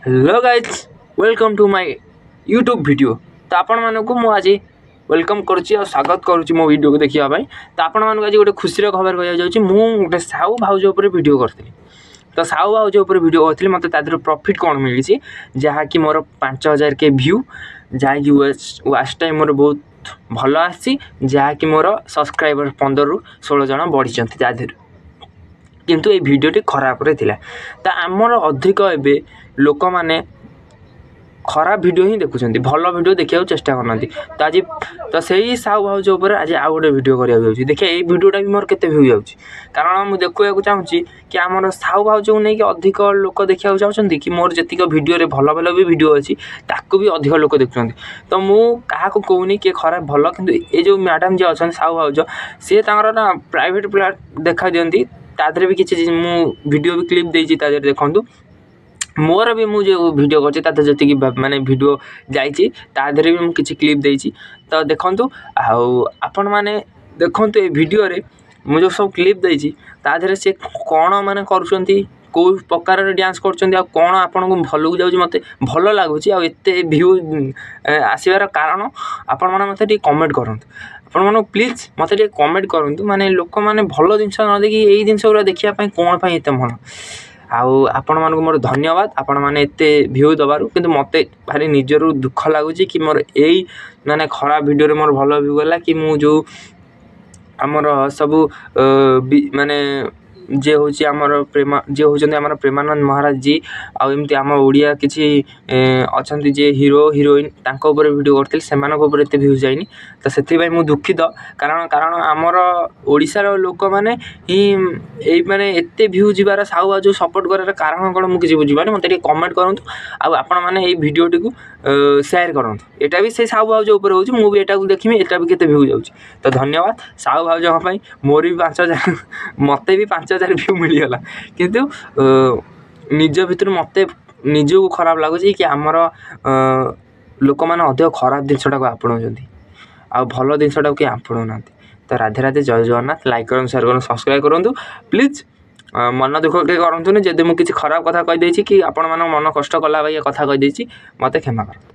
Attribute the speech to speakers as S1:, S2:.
S1: Hello guys welcome to my YouTube video. तो आपण मानक मु आज वेलकम करुच्ची और स्वागत करुच्ची मो वीडियो को देखापी। तो आपण मानक आज गोटे खुशी खबर कह जाऊँगी गोटे साहू भाउज उपर वीडियो करी। तो साहू भाउज उपर वीडियो करी मत प्रॉफिट कौन मिली जहाँकि मोर 5000 के व्यू जहाँकि वाच टाइम मोर बहुत भल आसी जहाँकि मोर सब्सक्राइबर 15 ରୁ 16 जन बढ़ी तादेह किंतु ये वीडियोटी खराब थिला। तो आमर अधिक एबे लोक माने खराब वीडियो ही देखुं भल वीडियो देखा चेष्टा करना। तो आज तो सही साहू भाउज उपर आज आउ गोटे वीडियो कराया देखिए ये वीडियोटा भी मोर केते व्यू जाउची कारण मुझे देखा चाहूँगी कि आमर साहू भाउज को नहीं अधिक लोक देखा चाहते कि मोर जीक वीडियो रे भल भल भी वीडियो अच्छी ताकू भी अधिक लोक देखुं। तो मुझे कहूनी कि खराब भल कि ये जो मैडम जी अच्छा साहू भाउज सी ना प्राइवेट प्लाट देखा दिखती तादेह भी किसी वीडियो भी क्लिप देती तादेह देखूँ मोर भी मुझे वीडियो कर जी माने वीडियो जाइए तादेह भी मुझे क्लिप देती। तो देखूँ आपण मैंने देखूँ ये वीडियो रे मुझे सब क्लिप देती तादेह से कौन माने करुँच कौ प्रकार डांस कर कौन आपन को भल को जाऊँ मत भल लगुच आते व्यू आसबार कारण आपण मैंने मत कमेंट करूँ आपण मन प्लीज मत कमेंट करूँ माने लोक मैंने भल जिन न देखिए यही जिन गुरा देखापी कौन एत मन आपण मानक मोर धन्यवाद आपण मैंने एते व्यू दबारू किंतु मते भारी निजरू दुख लगुच कि मोर यही माने खराब वीडियो रे मोर भल व्यू गला कि मु जो आमर सबू माने जे हूँ आमर प्रेमा जे होती आमर प्रेमानंद महाराज जी आमती आम ओडिया किसी अच्छा जे हीरो हिरोइन तांको ऊपर वीडियो करते से एत भ्यूज जाइनी। तो से मुझे दुखित कारण कारण आमर ओडिशार लोक मैंने ही माने एत भ्यू जीवार साहू भाउज सपोर्ट करार कारण कौन मुझे किसी बुझीपारे मत कमेंट करूँ आपण मैंने ये वीडियोटी को शेयर करूँ यहाँ भी से साहू भाउज उपर हो मुझे यहाँ को देखी यहाँ भी केते भ्यू जाऊँ। तो धन्यवाद साहू भाउज मोर भी 5000 मत भी 5000 व्यू मिलगला किंतु निज भितर मत निजको खराब लगुच कि आमर लोक मैंने अधिक खराब जिनटा को आपणाऊँ आ भल जिनटा कि आपणाऊना। तो राधे राधे जय जगन्नाथ लाइक करूँ शेयर करूँ सब्सक्राइब करूँ प्लीज मन दुख के करूँ जदि मुझे किसी खराब कथा कहीदे कि आपण मन कष्ट कला भाई कथा कहीदे मत क्षमा कर।